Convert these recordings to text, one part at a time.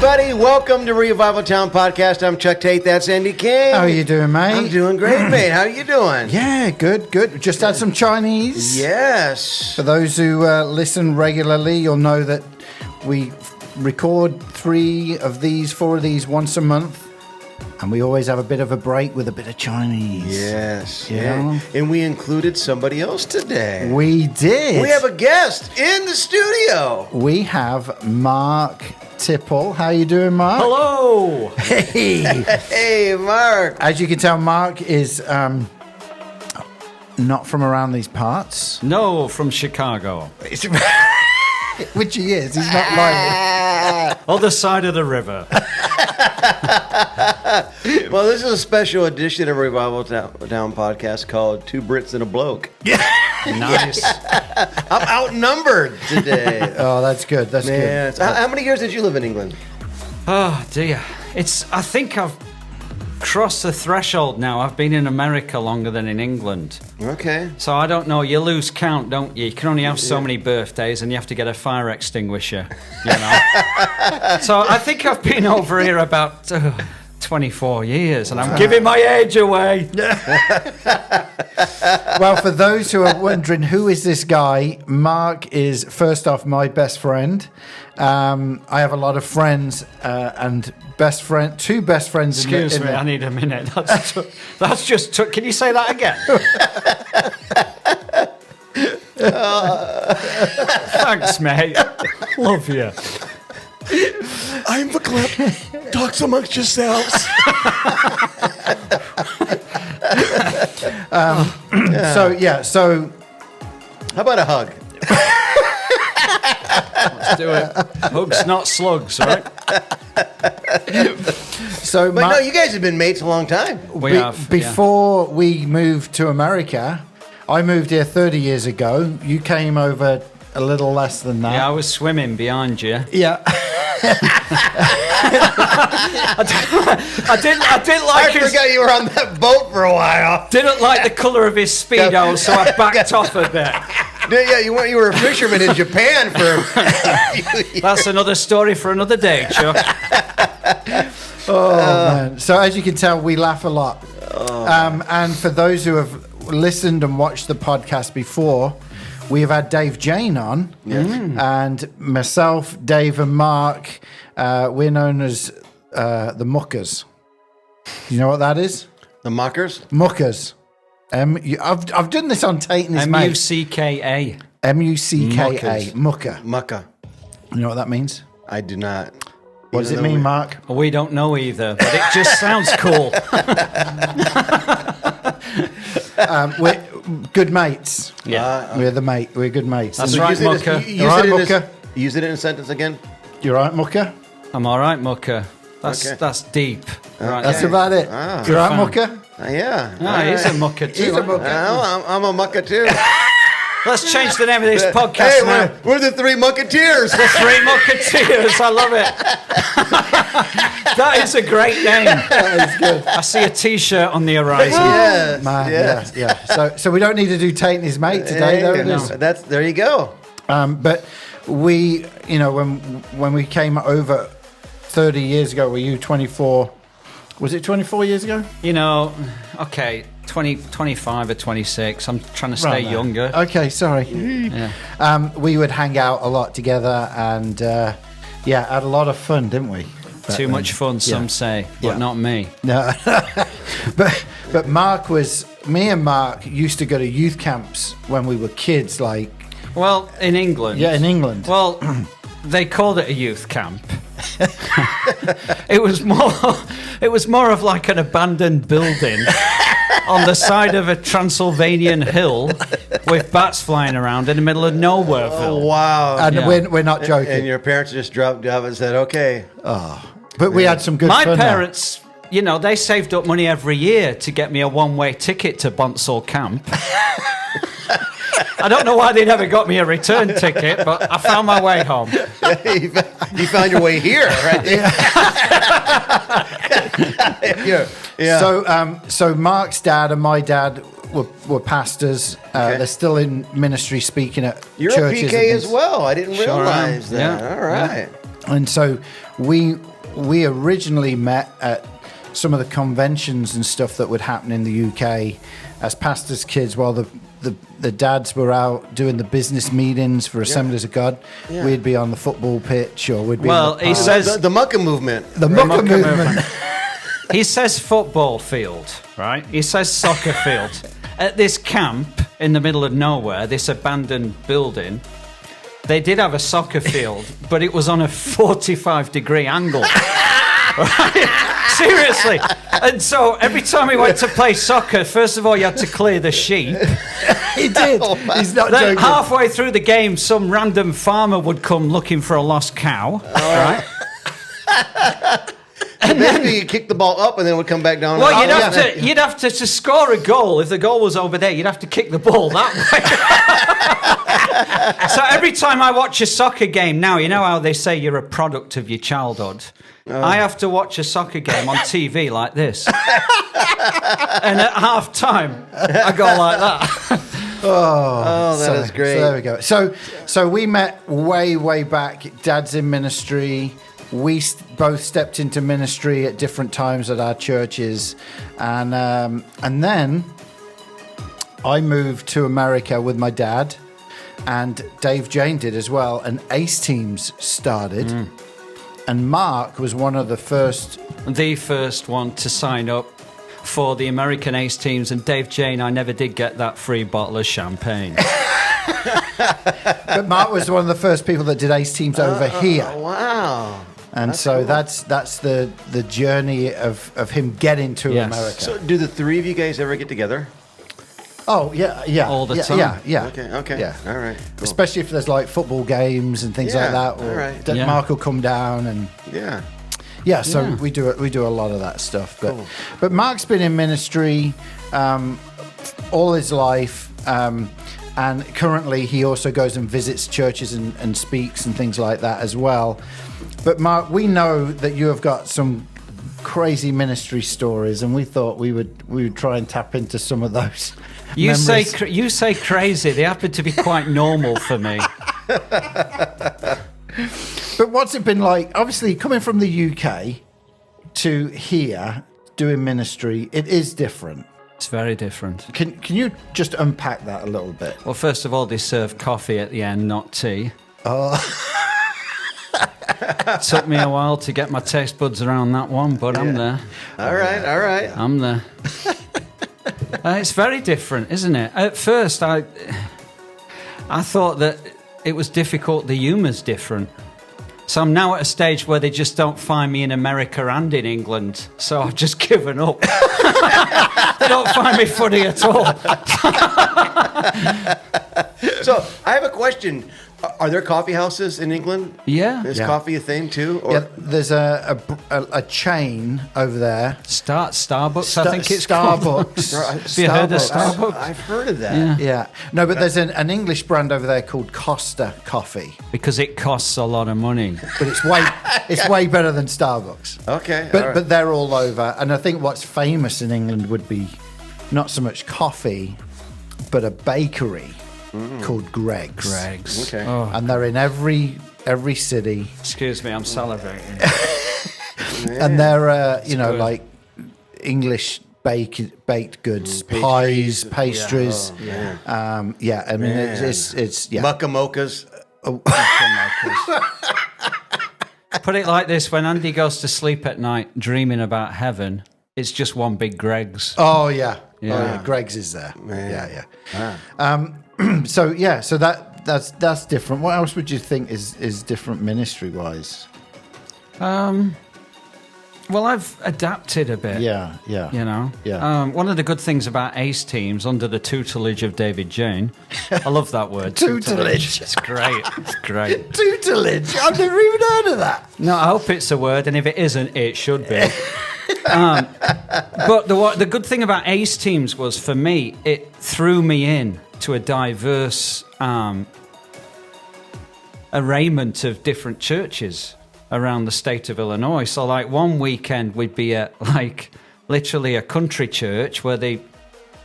everybody. Welcome to Revival Town Podcast. I'm Chuck Tate. That's Andy King. How are you doing, mate? I'm doing great, mate. How are you doing? Yeah, good. Just had some Chinese. Yes. For those who listen regularly, you'll know that we record 4 of these once a month. And we always have a bit of a break with a bit of Chinese. Yes. Yeah. And we included somebody else today. We did. We have a guest in the studio. We have Mark TIPPLE. How you doing, Mark? Hello. Hey. Hey, Mark. As you can tell, Mark is not from around these parts. No, from Chicago. Which he is. He's not lying. Other side of the river. Well, this is a special edition of Revival Town Podcast called Two Brits and a Bloke. Nice. I'm outnumbered today. Oh, that's good. That's Man. good. So how many years did you live in England? Oh, dear. I think I've crossed the threshold now. I've been in America longer than in England. Okay. So I don't know. You lose count, don't you? You can only have so many birthdays and you have to get a fire extinguisher, you know. So I think I've been over here about 24 years and I'm giving my age away. Well, for those who are wondering, who is this guy? Mark is, first off, my best friend. I have a lot of friends and two best friends. Excuse me, I need a minute. That's just took. Can you say that again? Thanks, mate. Love you. I'm the clip. Talks amongst yourselves. So How about a hug? Let's do it. Hugs, not slugs, right? But no, you guys have been mates a long time. We have. Before we moved to America, I moved here 30 years ago. You came over a little less than that. Yeah, I was swimming behind you. Yeah. I didn't like I forgot you were on that boat for a while. Didn't like the colour of his speedo, so I backed off a bit. Yeah, you were a fisherman in Japan for. That's another story for another day, Chuck. Oh, man. So as you can tell, we laugh a lot. And for those who have listened and watched the podcast before, we have had Dave Jane on. Yes. And myself, Dave and Mark, we're known as the Muckers. You know what that is? The Mockers? Muckers. I've done this on Tate and his mate. M-U-C-K-A. M-U-C-K-A. Mucker. Mucka. You know what that means? I do not. What does it mean, Mark? We don't know either, but it just sounds cool. We're good mates. Yeah. We're good mates. That's And right, Use it as- Mucker. use All right, it in Mucker? use it in a sentence again. You all right, Mucker? I'm all right, Mucker. Okay. That's deep. Right That's there. about it. Ah. You all right, Fun. Mucker? Yeah. Ah, he's a mucker too. He's a mucker. I'm a mucka too. Let's change the name of this podcast Hey, now. we're the Three Mucketeers. The Three Mucketeers. I love it. That is a great name. That is good. I see a T-shirt on the horizon. Yes. Man, yes. yeah. So we don't need to do Tate and his mate today, though. Hey, no, there you go. But we, when we came over 30 years ago, were you 24? Was it 24 years ago? Okay, 25 or 26. I'm trying to stay Right there. younger. Okay, sorry. Yeah. We would hang out a lot together and, had a lot of fun, didn't we? Too much fun, some say, but Yeah. not me. No. but me and Mark used to go to youth camps when we were kids, like... Well, in England. Yeah, in England. Well, they called it a youth camp. It was more of like an abandoned building on the side of a Transylvanian hill with bats flying around in the middle of Nowhereville. Oh, wow. And Yeah. we're not joking. And your parents just dropped off and said, okay. But we had some good My fun. parents, they saved up money every year to get me a one-way ticket to Bonsall Camp. I don't know why they never got me a return ticket, but I found my way home. You found your way here, right? Yeah. So Mark's dad and my dad were pastors. Okay. They're still in ministry speaking at You're churches. a PK as well. I didn't Sure realize am. that. Yeah. All right. And so we originally met at some of the conventions and stuff that would happen in the UK as pastors' kids while the dads were out doing the business meetings for Assemblies of God. Yeah. We'd be on the football pitch or we'd be Well, he says the Mucka movement. the Mucka movement. he says football field, right? He says soccer field. At this camp in the middle of nowhere, this abandoned building, they did have a soccer field, but it was on a 45-degree angle. Right? Seriously. And so every time he went to play soccer, first of all, you had to clear the sheep. He did. He's not Then joking. halfway through the game, some random farmer would come looking for a lost cow. Right? And then you kick the ball up and then it would come back down. Well, you'd have to score a goal. If the goal was over there, you'd have to kick the ball that way. So every time I watch a soccer game now, you know how they say you're a product of your childhood. I have to watch a soccer game on TV like this, and at half time, I go like that. Oh, that is great. So there we go. So we met way back. Dad's in ministry. We both stepped into ministry at different times at our churches, and then I moved to America with my dad, and Dave Jane did as well. And Ace Teams started, and Mark was one of the first one to sign up for the American Ace Teams, and Dave Jane, I never did get that free bottle of champagne. But Mark was one of the first people that did Ace Teams over here. Wow. And That's so cool. that's the journey of him getting to Yes. America. So, do the three of you guys ever get together? Oh yeah, All the time. Yeah. Okay. Yeah. All right. Cool. Especially if there's like football games and things Yeah, like that. Or all right. Yeah. Mark will come down and Yeah. so we do a lot of that stuff. But Cool. but Mark's been in ministry all his life. And currently he also goes and visits churches and speaks and things like that as well. But Mark, we know that you have got some crazy ministry stories, and we thought we would try and tap into some of those. You memories. you say crazy. They happen to be quite normal for me. But what's it been like? Obviously, coming from the UK to here doing ministry, it is different. It's very different. Can you just unpack that a little bit? Well, first of all, they serve coffee at the end, not tea. Oh, Took me a while to get my taste buds around that one, but I'm there. All right. I'm there. It's very different, isn't it? At first, I thought that it was difficult. The humour's different. So I'm now at a stage where they just don't find me in America and in England. So I've just given up. They don't find me funny at all. So, I have a question. Are there coffee houses in England? Yeah. Is Yeah. coffee a thing too? Or yeah. There's a chain over there. Starbucks, I think it's called. Starbucks. Have you heard of Starbucks? I've heard of that. Yeah. Yeah. No, but there's an English brand over there called Costa Coffee, Because it costs a lot of money. but it's way better than Starbucks. Okay. But all right. but they're all over, and I think what's famous in England would be not so much coffee, but a bakery called Greg's. Greg's. Okay. Oh, And they're in every city, excuse me, I'm salivating. and they're good. like English baked goods, Pastries. pies, pastries. Oh, yeah. I mean Man. it's yeah. Mucka mochas. Oh, Put it like this: when Andy goes to sleep at night dreaming about heaven, it's just one big Greg's. oh yeah. Yeah. Oh, yeah. Greg's is there. Man. Yeah. So that's different. What else would you think is different ministry wise? Well, I've adapted a bit. Yeah. You know? Yeah. One of the good things about Ace Teams, under the tutelage of David Jane, I love that word. Tutelage. It's great. It's great. Tutelage. I've never even heard of that. No, I hope it's a word, and if it isn't, it should be. But the good thing about Ace Teams was, for me, it threw me in to a diverse arraignment of different churches around the state of Illinois. So, like, one weekend we'd be at, like, literally a country church where they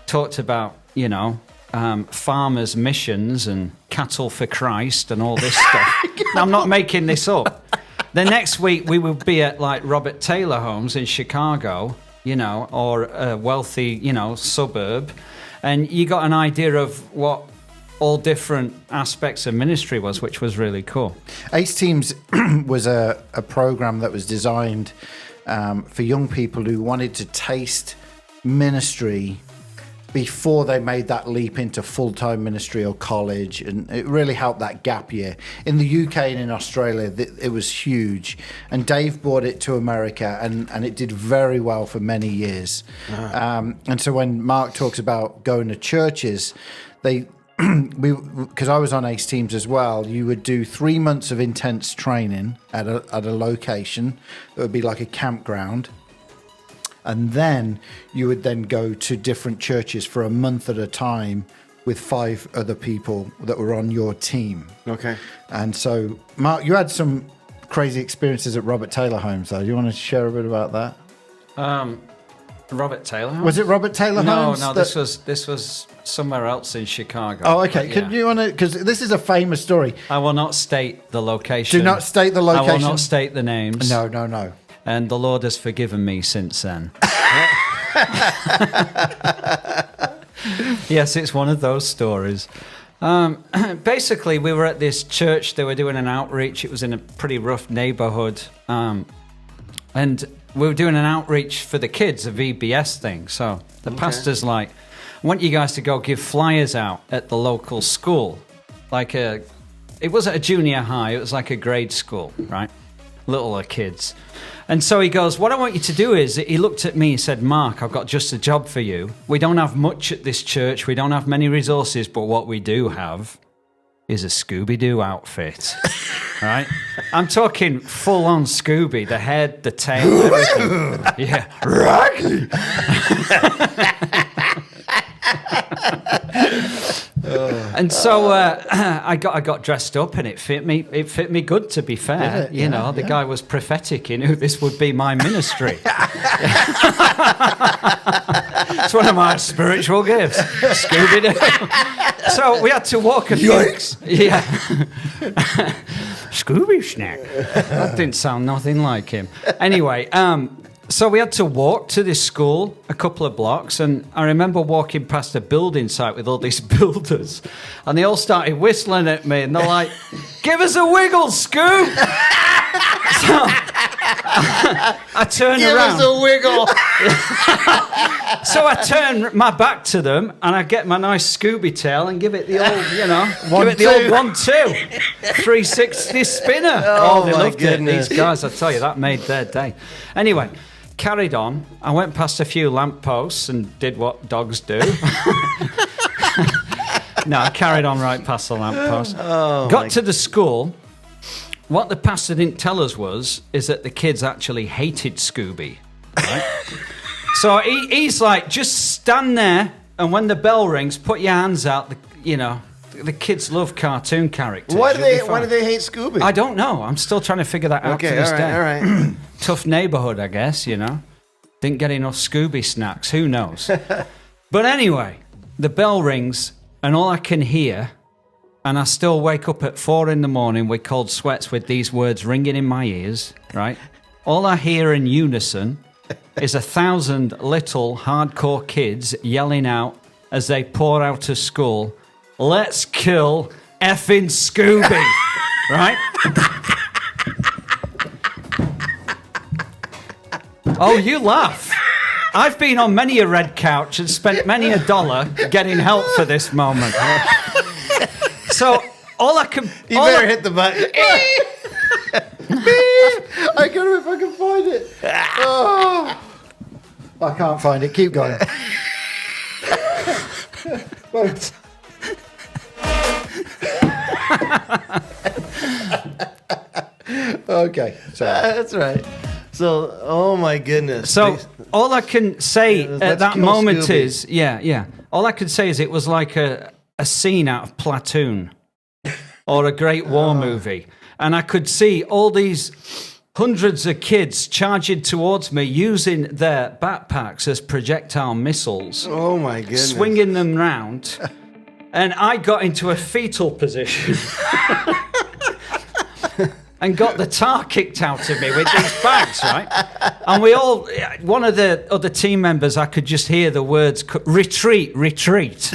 talked about, farmers' missions and cattle for Christ and all this stuff. Now, I'm not making this up. The next week we would be at like Robert Taylor Homes in Chicago, you know, or a wealthy, you know, suburb. And you got an idea of what all different aspects of ministry was, which was really cool. Ace Teams was a program that was designed for young people who wanted to taste ministry before they made that leap into full-time ministry or college, and it really helped that gap year. In the UK and in Australia, it was huge, and Dave brought it to America, and it did very well for many years. And so when Mark talks about going to churches, because I was on Ace Teams as well, you would do 3 months of intense training at a location that would be like a campground. And then you would then go to different churches for a month at a time with 5 other people that were on your team. Okay. And so, Mark, you had some crazy experiences at Robert Taylor Homes, though. Do you want to share a bit about that? Robert Taylor Homes? Was it Robert Taylor Homes? No, this was somewhere else in Chicago. Oh, okay. Yeah. Could you want to? Because this is a famous story. I will not state the location. Do not state the location. I will not state the names. No. And the Lord has forgiven me since then. Yes, it's one of those stories. Basically, we were at this church. They were doing an outreach. It was in a pretty rough neighborhood. And we were doing an outreach for the kids, a VBS thing. So the pastor's like, I want you guys to go give flyers out at the local school. It wasn't a junior high. It was like a grade school, right? Littler kids. And so he goes, what I want you to do is, he looked at me and said, Mark, I've got just a job for you. We don't have much at this church. We don't have many resources, but what we do have is a Scooby-Doo outfit, right? I'm talking full-on Scooby, the head, the tail, everything. Yeah. Rocky! And so I got dressed up, and it fit me. It fit me good, to be fair. You know, the guy was prophetic. He knew this would be my ministry. It's one of my spiritual gifts, Scooby-Doo. So we had to walk a few. Yeah. Scooby snack. That didn't sound nothing like him. Anyway, so we had to walk to this school a couple of blocks, and I remember walking past a building site with all these builders, and they all started whistling at me, and they're like, give us a wiggle, Scoob! So I turned around. Give us a wiggle! So I turn my back to them, and I get my nice Scooby tail and give it the old, you know, give it the old 1-2, 360 spinner. Oh, they loved it. These guys, I tell you, that made their day. Anyway, carried on. I went past a few lampposts and did what dogs do. No, I carried on right past the lamppost. Got to the school. What the pastor didn't tell us is that the kids actually hated Scooby. Right? So he's like, just stand there, and when the bell rings, put your hands out. The kids love cartoon characters. Why do they hate Scooby? I don't know. I'm still trying to figure that out to this day. All right. Tough neighborhood, I guess, you know. Didn't get enough Scooby snacks. Who knows? But anyway, the bell rings, and all I can hear, and I still wake up at 4 a.m. with cold sweats with these words ringing in my ears, right? All I hear in unison is 1,000 little hardcore kids yelling out as they pour out of school, let's kill effing Scooby, right? Oh, you laugh. I've been on many a red couch and spent many a dollar getting help for this moment. So all I can... You better hit the button. I don't know if I can find it. Oh. I can't find it. Keep going. Okay. So That's right. So, oh my goodness. So all I can say at that moment Scooby. is, all I can say is it was like a scene out of Platoon or a great war movie. And I could see all these hundreds of kids charging towards me using their backpacks as projectile missiles. Oh my goodness. Swinging them round. And I got into a fetal position. and got the tar kicked out of me with these bags, right? And we all, one of the other team members, I could just hear the words, retreat, retreat.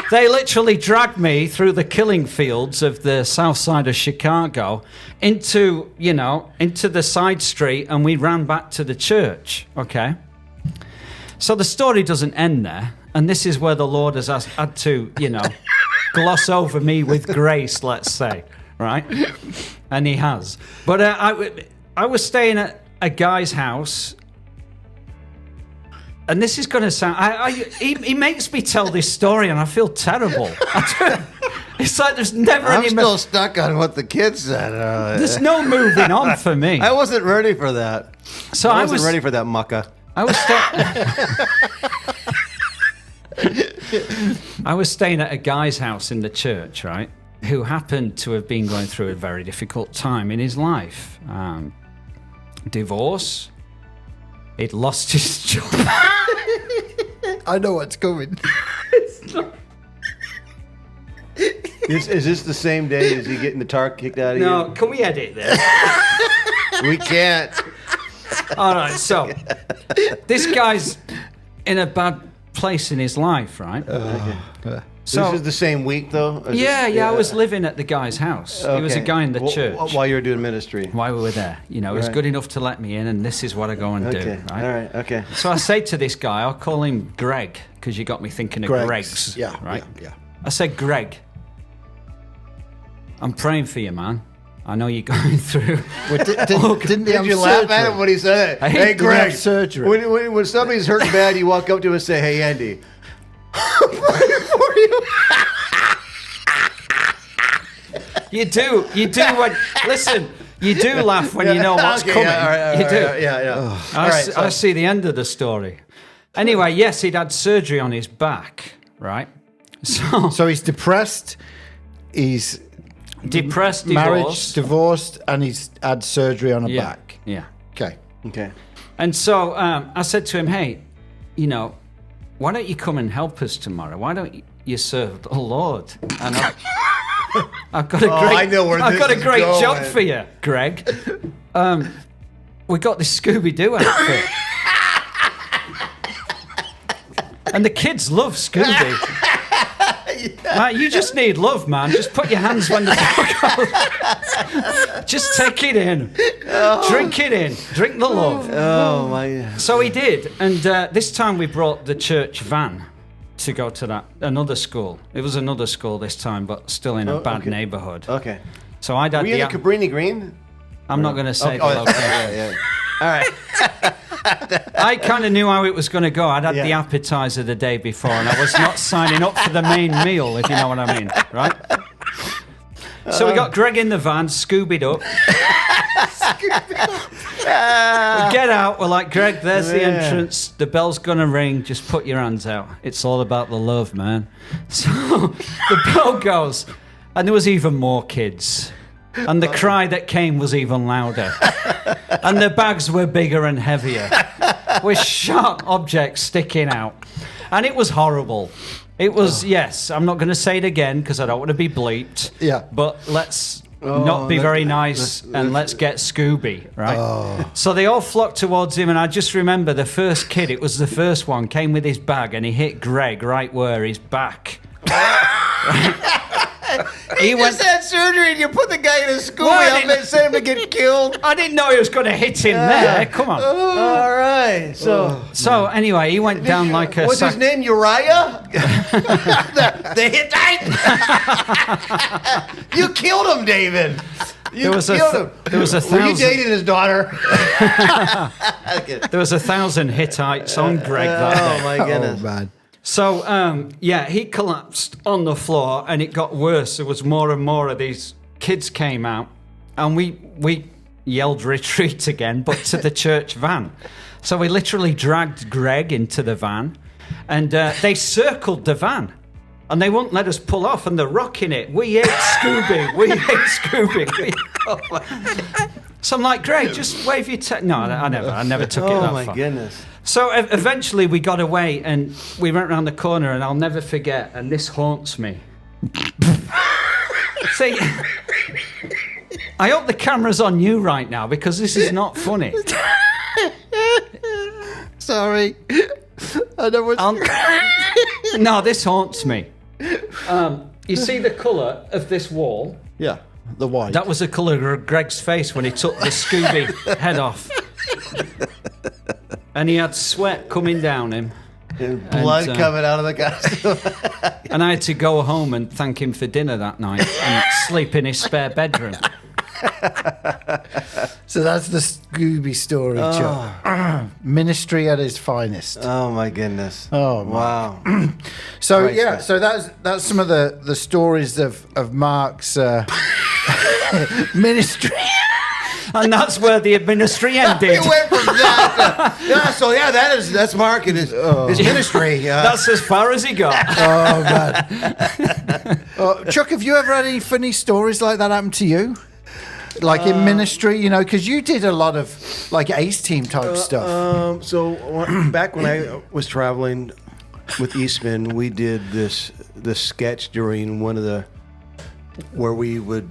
They literally dragged me through the killing fields of the south side of Chicago into the side street, and we ran back to the church, okay? So the story doesn't end there, and this is where the Lord has had to, gloss over me with grace, let's say, right? And he has. But I was staying at a guy's house, and this is going to sound... He makes me tell this story, and I feel terrible. It's like there's never I'm any... still stuck on what the kid said. There's no moving on for me. I wasn't ready for that. So I wasn't ready for that mucka. I was staying at a guy's house in the church, right, who happened to have been going through a very difficult time in his life. Divorce. He'd lost his job. I know what's coming. Is this the same day as he getting the tar kicked out of you? No, can we edit this? We can't. All right, so this guy's in a bad place in his life, right? So this is the same week, though? Yeah, I was living at the guy's house. Okay. He was a guy in the church. While you were doing ministry? While we were there. He was good enough to let me in, and this is what I go and do. Right? All right, okay. So I say to this guy, I'll call him Greg, because you got me thinking of Greg's. Yeah, right? yeah. I said, Greg, I'm praying for you, man. I know you're going through. Didn't Did you laugh at him when he said it? Hey, Greg, surgery. When somebody's hurting bad, you walk up to him and say, hey, Andy, I'm praying for you. You do. Listen, you do laugh when you know what's coming. Yeah, you do. Yeah. I see the end of the story. Anyway, yes, he'd had surgery on his back, right? So he's depressed. He's depressed, marriage, divorced, and he's had surgery on a back. Yeah. Okay. And so I said to him, hey, why don't you come and help us tomorrow? Why don't you serve the Lord? And I've got a great job for you, Greg. We got this Scooby-Doo outfit. And the kids love Scooby. Right, you just need love, man. Just put your hands when the door goes. Just take it in. Drink it in. Drink the love. Oh, my. So he did. And this time we brought the church van to go to another school. It was another school this time, but still in a bad neighborhood. Okay. So I'd had Were you in Cabrini Green? I'm not going to say the location. Yeah. All right. I kind of knew how it was going to go. I'd had the appetizer the day before, and I was not signing up for the main meal, if you know what I mean, right? So we got Greg in the van, Scoobied up. We get out, we're like, Greg, there's the entrance. The bell's going to ring. Just put your hands out. It's all about the love, man. So the bell goes, and there was even more kids. And the cry that came was even louder. And the bags were bigger and heavier, with sharp objects sticking out. And it was horrible. It was, yes, I'm not going to say it again because I don't want to be bleeped. Yeah. But let's not be very nice and let's get Scooby, right? So they all flocked towards him, and I just remember the first kid, it was the first one, came with his bag and he hit Greg right where his back. He just had surgery and you put the guy in a Scooby outfit and sent him to get killed. I didn't know he was going to hit him there. Come on. All right. So anyway, he went down like a... What's his name? Uriah? the Hittite? You killed him, David. You killed him. There was a thousand... Were you dating his daughter? There was 1,000 Hittites on Greg that day. Oh, my goodness. Oh, man. So, he collapsed on the floor, and it got worse. There was more and more of these kids came out, and we yelled retreat again, but to the church van. So we literally dragged Greg into the van, and they circled the van, and they wouldn't let us pull off, and they're rocking it. We ate Scooby. We ate Scooby. So I'm like, Greg, just wave your... No, I never took it that far. Oh, my goodness. So eventually we got away and we went around the corner, and I'll never forget, and this haunts me. See, I hope the camera's on you right now because this is not funny. Sorry. I know what's... No, this haunts me. You see the colour of this wall? Yeah, the white. That was the colour of Greg's face when he took the Scooby head off. And he had sweat coming down him. And blood coming out of the guy. And I had to go home and thank him for dinner that night and sleep in his spare bedroom. So that's the Scooby story, Chuck. Ministry at its finest. Oh my goodness. Oh, wow. So Christ, yeah, man. so that's some of the stories of Mark's ministry. And that's where the ministry ended. We went from that to, that's Mark and his ministry. That's as far as he got. Oh man. Chuck, have you ever had any funny stories like that happen to you? Like in ministry, you know, because you did a lot of like Ace Team type stuff. So back when I was traveling with Eastman, we did this sketch during one of the where we would.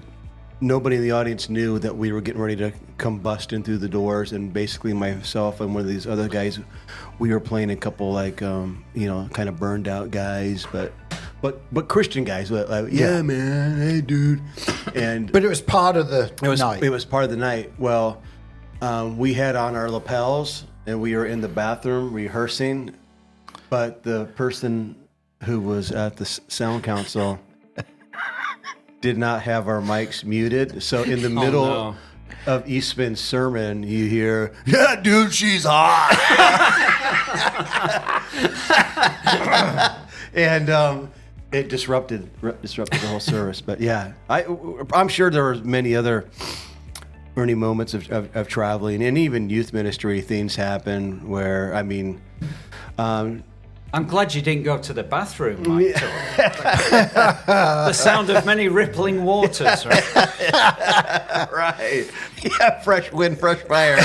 Nobody in the audience knew that we were getting ready to come busting through the doors, and basically myself and one of these other guys, we were playing a couple like kind of burned out guys, but Christian guys. Like, yeah, man, hey, dude. And But it was part of the night. It was part of the night. Well, we had on our lapels, and we were in the bathroom rehearsing, but the person who was at the sound console did not have our mics muted. So in the middle of Eastman's sermon, you hear, "Yeah, dude, she's hot." And it disrupted the whole service. But yeah, I'm sure there were many other early moments of traveling, and even youth ministry things happen where, I mean, I'm glad you didn't go to the bathroom, Mike. The sound of many rippling waters, right? Right. Yeah, fresh wind, fresh fire.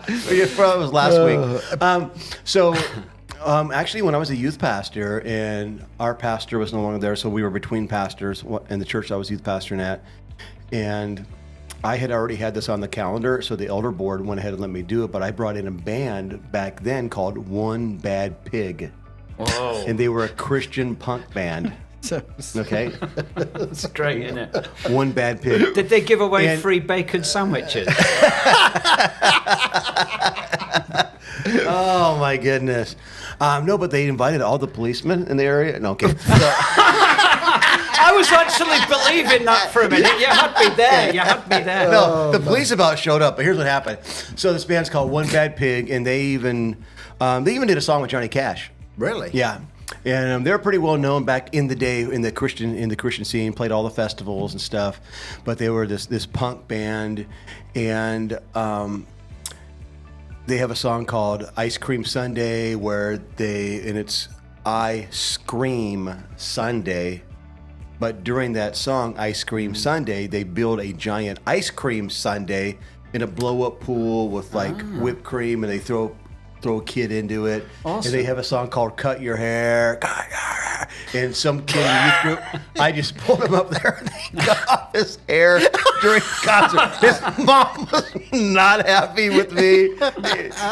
It was last week. Actually, when I was a youth pastor, and our pastor was no longer there, so we were between pastors in the church I was youth pastoring at, and I had already had this on the calendar, so the elder board went ahead and let me do it, but I brought in a band back then called One Bad Pig. Whoa. And they were a Christian punk band. Okay? That's great, isn't it? One Bad Pig. Did they give away free bacon sandwiches? Oh, my goodness. No, but they invited all the policemen in the area. No, okay. I was actually believing that for a minute. You had me there. You had me there. No, the police about showed up, but here's what happened. So this band's called One Bad Pig, and they even did a song with Johnny Cash. Really? Yeah. And they're pretty well known back in the day in the Christian scene, played all the festivals and stuff. But they were this punk band, and they have a song called Ice Cream Sunday, and it's I Scream Sunday. But during that song, Ice Cream Sunday, they build a giant ice cream sundae in a blow-up pool with like whipped cream, and they throw a kid into it. Awesome. And they have a song called Cut Your Hair. And some kid in the youth group, I just pulled him up there and he cut off his hair during the concert. His mom was not happy with me.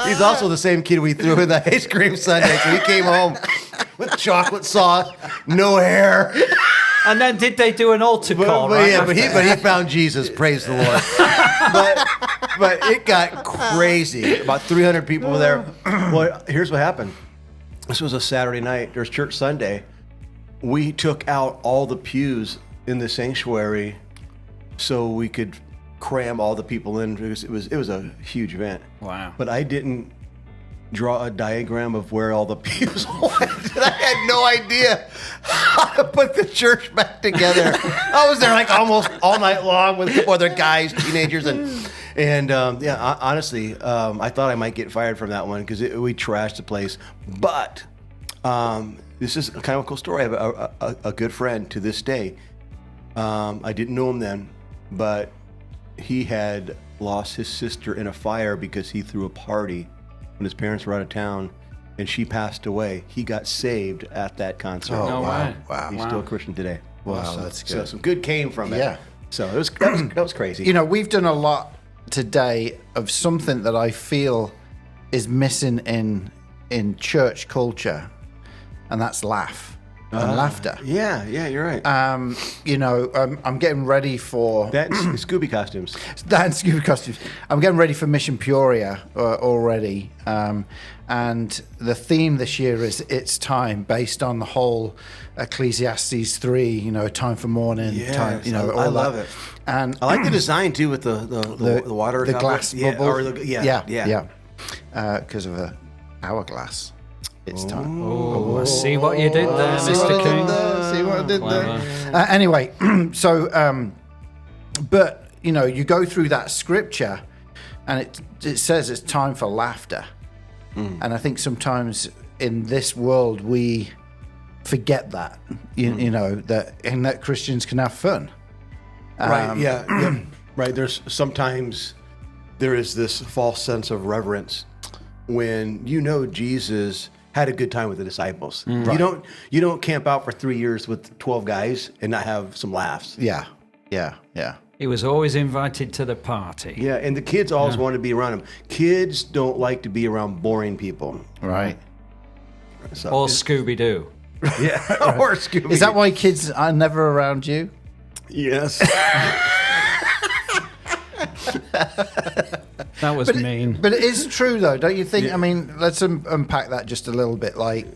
He's also the same kid we threw in the ice cream sundae. So he came home with chocolate sauce, no hair. And then did they do an altar call? But he found Jesus. Praise the Lord. But it got crazy. About 300 people were there. Well, here's what happened. This was a Saturday night. There's church Sunday. We took out all the pews in the sanctuary so we could cram all the people in. It was a huge event. Wow. But I didn't draw a diagram of where all the pews went. I had no idea how to put the church back together. I was there like almost all night long with a couple other guys, teenagers, and honestly, I thought I might get fired from that one because we trashed the place. But this is kind of a cool story. I have a good friend to this day. I didn't know him then, but he had lost his sister in a fire because he threw a party when his parents were out of town, and she passed away. He got saved at that concert. Oh, No wow. way. Wow. He's still a Christian today. Wow, that's good. So some good came from it. Yeah. So that was crazy. You know, we've done a lot today of something that I feel is missing in church culture, and that's laugh and laughter. Yeah, you're right. You know, I'm getting ready for That and Scooby costumes. that and scuba costumes. I'm getting ready for Mission Peoria already, and the theme this year is "It's Time," based on the whole Ecclesiastes 3. You know, time for mourning. Time. You know, all I love that. it. And I like the design too with the water, the goblet. glass bubble. Yeah. Because of a hourglass. It's time. Oh, I see what you did there, Mr. King. See what I did Clever. there? Anyway, so, but, you know, you go through that scripture and it says it's time for laughter. And I think sometimes in this world we forget that, you know, that Christians can have fun. Right. Yeah. Right. There's sometimes there is this false sense of reverence when Jesus had a good time with the disciples. Right. You don't camp out for 3 years with 12 guys and not have some laughs. Yeah. He was always invited to the party. Yeah, and the kids always want to be around him. Kids don't like to be around boring people. Right. So, Or Scooby-Doo. yeah, or Scooby. Is that why kids are never around you? Yes. That was mean. But it is true, though, don't you think? I mean, let's unpack that just a little bit. Like,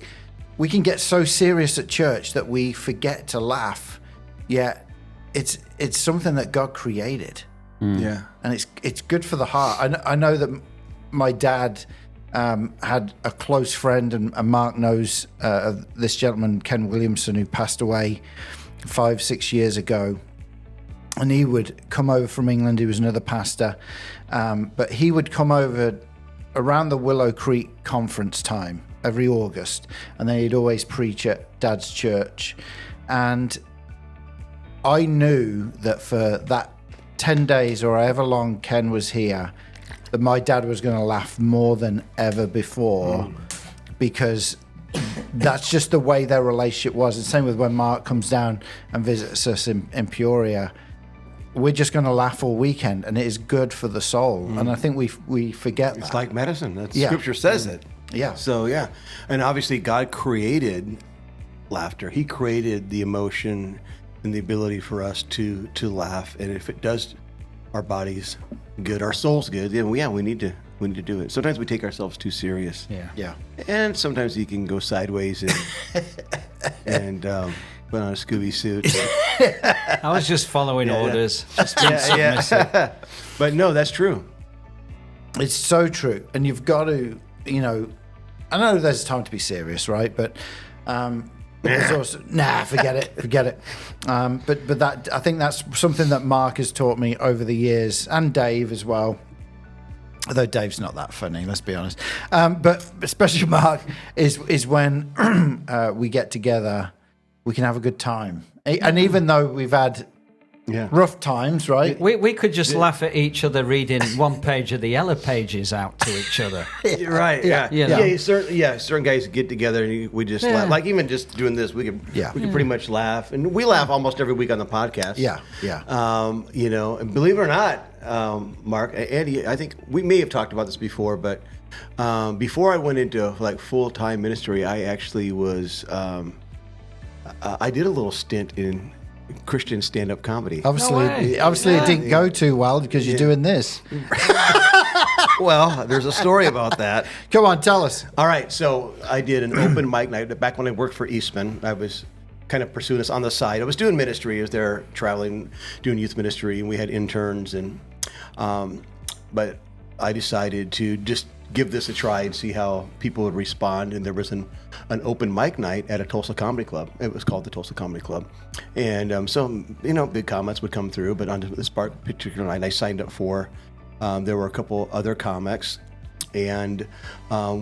we can get so serious at church that we forget to laugh, yet it's something that God created. Yeah. And it's good for the heart. I know that my dad had a close friend, and Mark knows this gentleman, Ken Williamson, who passed away 5-6 years ago. And he would come over from England. He was another pastor. But he would come over around the Willow Creek conference time every August. And then he'd always preach at Dad's church. And I knew that for that 10 days or however long Ken was here, that my dad was going to laugh more than ever before, because that's just the way their relationship was. And same with when Mark comes down and visits us in Peoria. We're just going to laugh all weekend, and it is good for the soul. And I think we forget It's that. like medicine. Scripture says it. Yeah. So, yeah. And obviously, God created laughter. He created the emotion and the ability for us to laugh. And if it does our bodies good, our souls good, then we need to do it. Sometimes we take ourselves too serious. Yeah. And sometimes you can go sideways and put on a Scooby suit. I was just following orders. Just being submissive. But no, that's true. It's so true. And you've got to, you know, I know there's time to be serious, right? But there's also, forget it. But that, I think that's something that Mark has taught me over the years, and Dave as well. Although Dave's not that funny, let's be honest. But especially Mark is when we get together, we can have a good time. And even though we've had rough times, right? We could just laugh at each other reading one page of the Yellow Pages out to each other. You're right. Yeah. You know. Certain guys get together and we just laugh. Like even just doing this, we can pretty much laugh, and we laugh almost every week on the podcast. Yeah. You know, and believe it or not, Mark, Andy, I think we may have talked about this before, but before I went into like full-time ministry, I actually was I did a little stint in Christian stand-up comedy. Obviously, it didn't go too well because you're doing this. Well, there's a story about that. Come on, tell us. All right, so I did an open mic night. Back when I worked for Eastman, I was kind of pursuing this on the side. I was doing ministry. I was there traveling, doing youth ministry, and we had interns. But I decided to just give this a try and see how people would respond. And there was an open mic night at a Tulsa Comedy Club. It was called the Tulsa Comedy Club. And so, you know, big comments would come through. But on this particular night, I signed up for, there were a couple other comics. And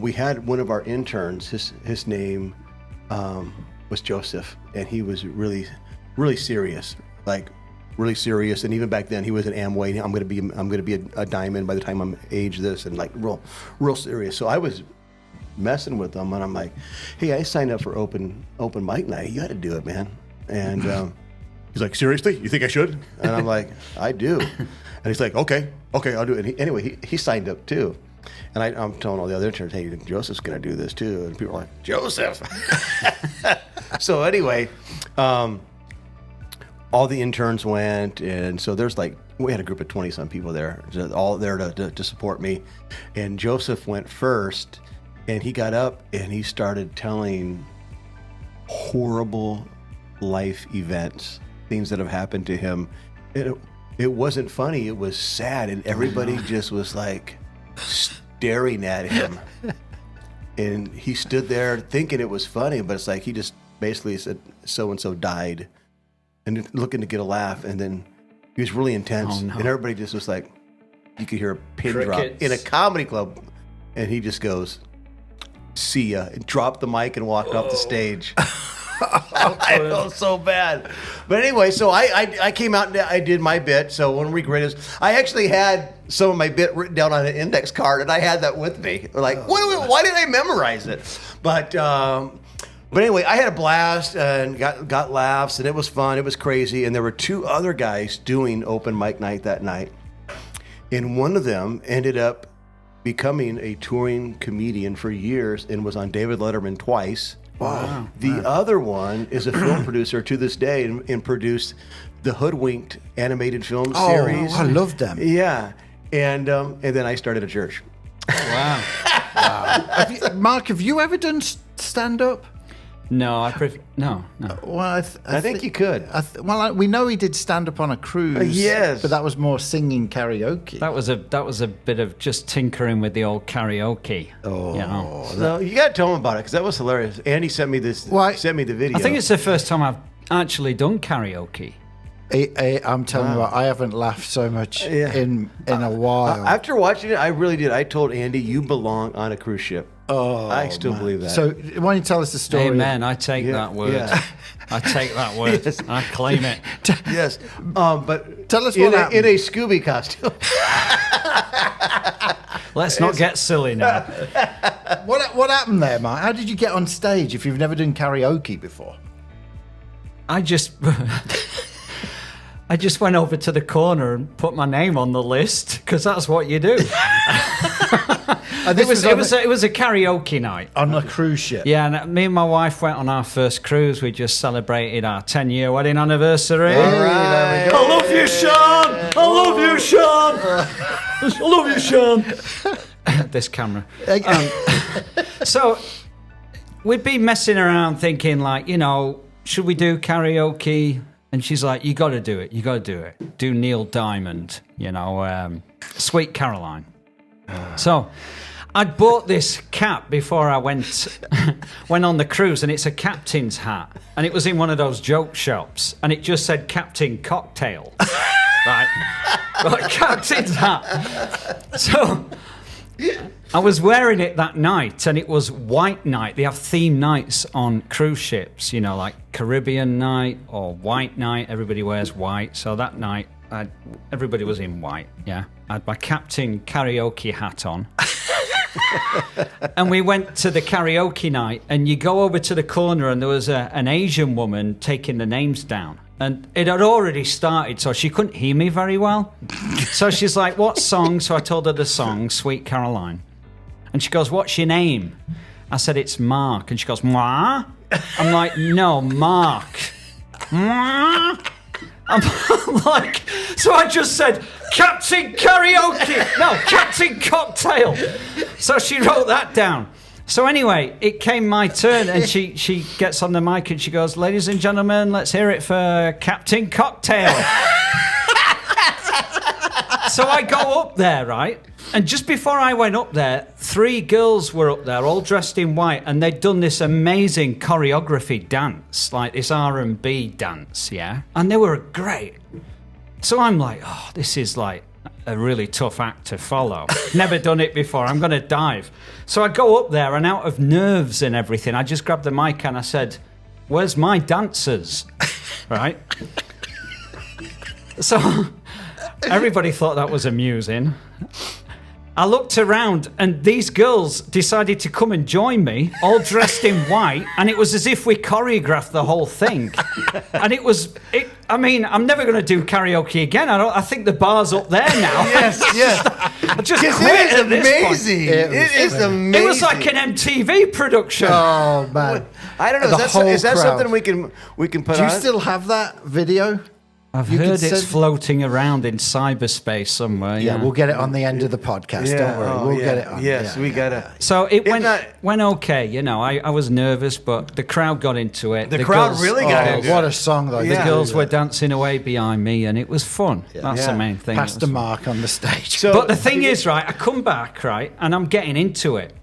we had one of our interns, his name was Joseph. And he was really, really serious, like really serious. And even back then he was an Amway. I'm going to be a diamond by the time I'm age this, and like real serious. So I was messing with them, and I'm like, hey, I signed up for open mic night. You got to do it, man. And He's like, seriously? You think I should? And I'm like, I do. And he's like, okay, I'll do it. And he signed up too. And I'm telling all the other interns, hey, Joseph's going to do this too. And people are like, Joseph. So anyway, all the interns went. And so we had a group of 20-some people there, all there to support me. And Joseph went first. And he got up and he started telling horrible life events, things that have happened to him. It wasn't funny. It was sad. And everybody just was like staring at him. And he stood there thinking it was funny, but it's like he just basically said, so-and-so died, and looking to get a laugh. And then he was really intense. And everybody just was like, you could hear a pin drop in a comedy club. And he just goes, see ya, and dropped the mic and walked off the stage. I felt so bad. But anyway, so I came out and I did my bit. So one regret is I actually had some of my bit written down on an index card, and I had that with me. Like, why did I memorize it? But anyway, I had a blast and got laughs, and it was fun. It was crazy. And there were 2 other guys doing open mic night that night. And one of them ended up becoming a touring comedian for years and was on David Letterman twice. Wow. The other one is a film producer to this day and produced the Hoodwinked animated film series. I love them. Yeah. And then I started a church. Wow. Mark, have you ever done stand-up? No, no. Well, I think you could. We know he did stand-up on a cruise. Yes. But that was more singing karaoke. That was a bit of just tinkering with the old karaoke. Oh. You know? So you got to tell him about it, because that was hilarious. Andy sent me the video. I think it's the first time I've actually done karaoke. I'm telling you what, I haven't laughed so much in a while. After watching it, I really did. I told Andy, you belong on a cruise ship. Oh, I still believe that. So why don't you tell us the story? Amen. I take that word. Yeah. I take that word. Yes. I claim it. Yes. But tell us what happened. In a Scooby costume. Let's not get silly now. What happened there, Mark? How did you get on stage if you've never done karaoke before? I just went over to the corner and put my name on the list, because that's what you do. It was a karaoke night on a cruise ship. Yeah, and me and my wife went on our first cruise. We just celebrated our 10-year wedding anniversary. All right, there we go. I love you, Sean. I love you, Sean. This camera. So we'd be messing around thinking, like, should we do karaoke? And she's like, you got to do it. You got to do it. Do Neil Diamond, Sweet Caroline. So I'd bought this cap before I went on the cruise, and it's a captain's hat. And it was in one of those joke shops. And it just said Captain Cocktail. Right, captain's hat. So I was wearing it that night, and it was white night. They have theme nights on cruise ships, like Caribbean night or white night. Everybody wears white. So that night, everybody was in white, yeah. I had my Captain Karaoke hat on. And we went to the karaoke night, and you go over to the corner, and there was an Asian woman taking the names down. And it had already started, so she couldn't hear me very well. So she's like, what song? So I told her the song, Sweet Caroline. And she goes, what's your name? I said, it's Mark. And she goes, Ma? I'm like, no, Mark. Ma? I'm like, so I just said, Captain Karaoke. No, Captain Cocktail. So she wrote that down. So anyway, it came my turn, and she gets on the mic and she goes, ladies and gentlemen, let's hear it for Captain Cocktail. So I go up there, right? And just before I went up there, 3 girls were up there, all dressed in white, and they'd done this amazing choreography dance, like this R&B dance, yeah? And they were great. So I'm like, oh, this is like a really tough act to follow. Never done it before. I'm going to dive. So I go up there, and out of nerves and everything, I just grabbed the mic and I said, where's my dancers? Right? So everybody thought that was amusing. I looked around, and these girls decided to come and join me, all dressed in white, and it was as if we choreographed the whole thing. And I mean, I'm never going to do karaoke again. I think the bar's up there now. Yes. I just It quit is at this point. amazing. It is amazing. It was like an MTV production. Oh man! I don't know. The whole Is that crowd. something we can put Do you on? still have that video? I've You heard could it's send- floating around in cyberspace somewhere. Yeah, we'll get it on the end of the podcast. Don't worry, we'll get it on. Yes, Yeah, we yeah. gotta. So it If not- went okay. You know, I was nervous, but the crowd got into it. The crowd girls- really got Oh, into what it. a song though! The Yeah. girls were dancing away behind me, and it was fun. That's Yeah. the main thing. It Pastor was- Mark on the stage. So- But the thing is, right, I come back, right, and I'm getting into it.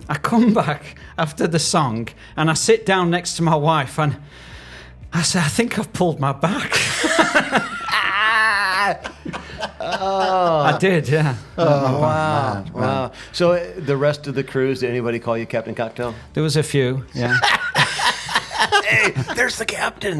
I come back after the song, and I sit down next to my wife, and I say, I think I've pulled my back. I did, yeah. Wow. So the rest of the crews, did anybody call you Captain Cocktail? There was a few, yeah. Hey, there's the captain.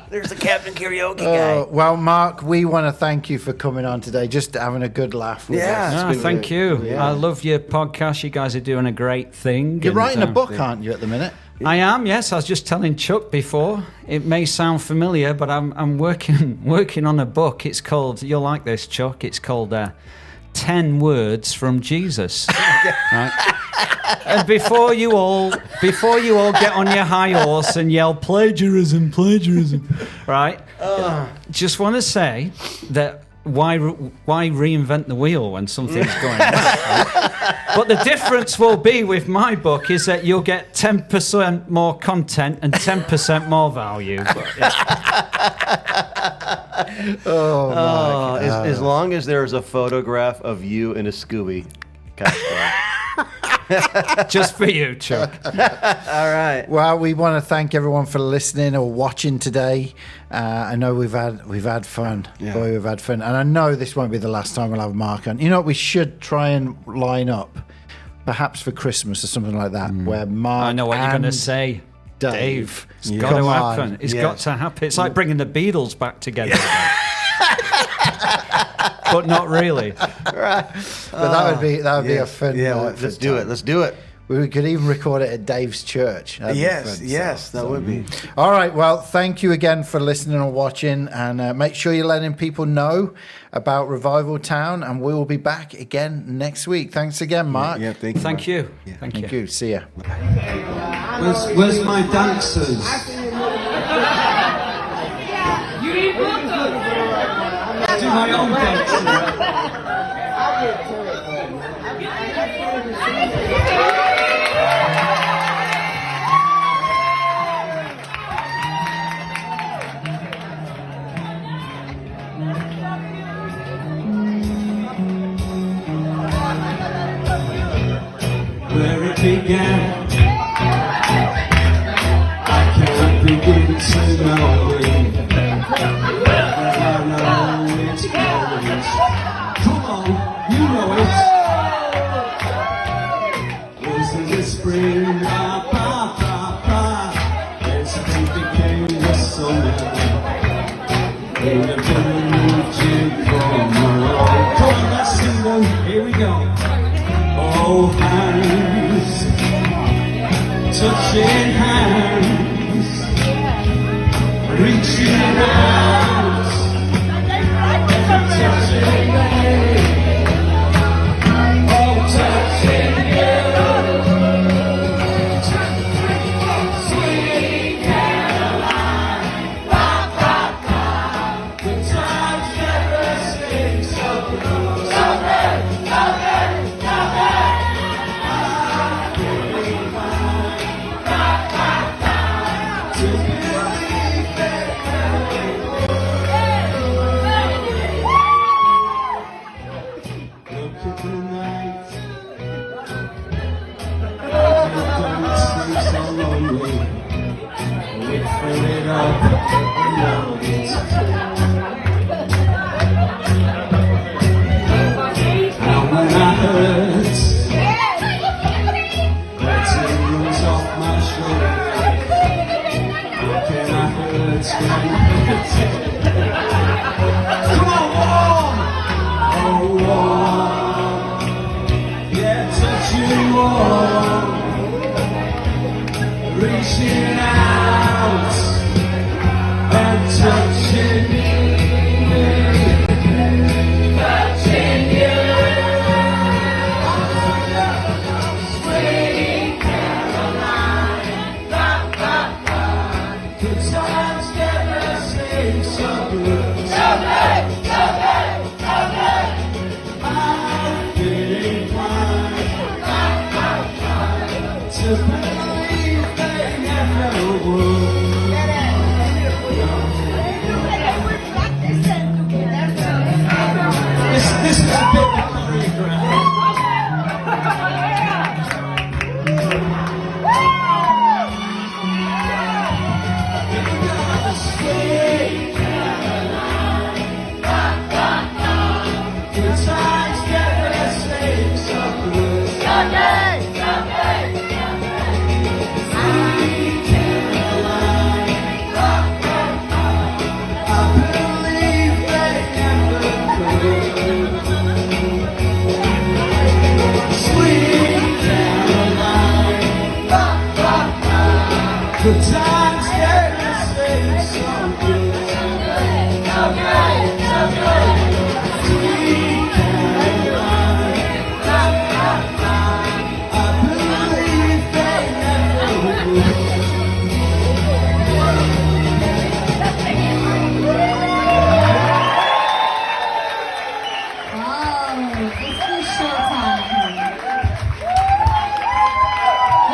There's the captain karaoke guy. Well, Mark, we want to thank you for coming on today, just having a good laugh with Yeah. us. Ah, thank you. I love your podcast. You guys are doing a great thing. You're and, writing a book, aren't you, at the minute? I am, yes. I was just telling Chuck before. It may sound familiar, but I'm working on a book. It's called, you'll like this, Chuck. It's called 10 Words from Jesus. Right? And before you all get on your high horse and yell plagiarism, right? Just want to say that why reinvent the wheel when something's going well? Right? But the difference will be with my book is that you'll get 10% more content and 10% more value. But, yeah. As long as there's a photograph of you in a Scooby costume. Just for you, Chuck. All right. Well, we want to thank everyone for listening or watching today. I know we've had fun. Yeah. Boy, we've had fun, and I know this won't be the last time we'll have Mark on. You know what? We should try and line up, perhaps for Christmas or something like that, where Mark. I know what you're going to and say. Dave. It's got to Come on. happen. It's Yes. got to happen. It's like bringing the Beatles back together. But not really. But that would be a fun. Yeah, fun let's do it. time. Let's do it. We could even record it at Dave's church. That'd be fun. That would be. All right. Well, thank you again for listening and watching. And make sure you're letting people know about Revival Town. And we will be back again next week. Thanks again, Mark. Yeah, thank you. Thank you. Thank you. Thank you. See ya. Where's my dancers? Do my own dancing. Where it began, I can't begin to know it. I know it's going. Come on, you know it. Was in the spring, ba ba ba ba. There's a thing became the summer. In the village from the road. Come on, let's sing them. Here we go. Oh, hands, touching hands, reaching out, touching me, oh, touching you. Sweet Caroline, ba, ba, ba. The times never seem so good, so good, so good, so good. Come on, warm! Oh, warm. Yeah, touching warm. Reaching out and touching. Good times, they say so good. Sweet Caroline, I believe they never would. Wow, it's the showtime.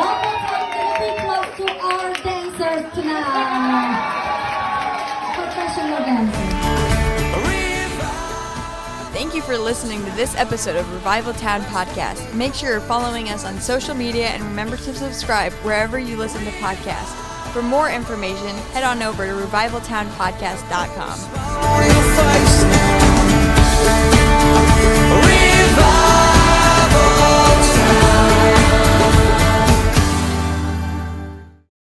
One more time, can you be close to our dancers tonight? Professional dancers. Thank you for listening to this episode of Revival Town Podcast. Make sure you're following us on social media and remember to subscribe wherever you listen to podcasts. For more information, head on over to revivaltownpodcast.com.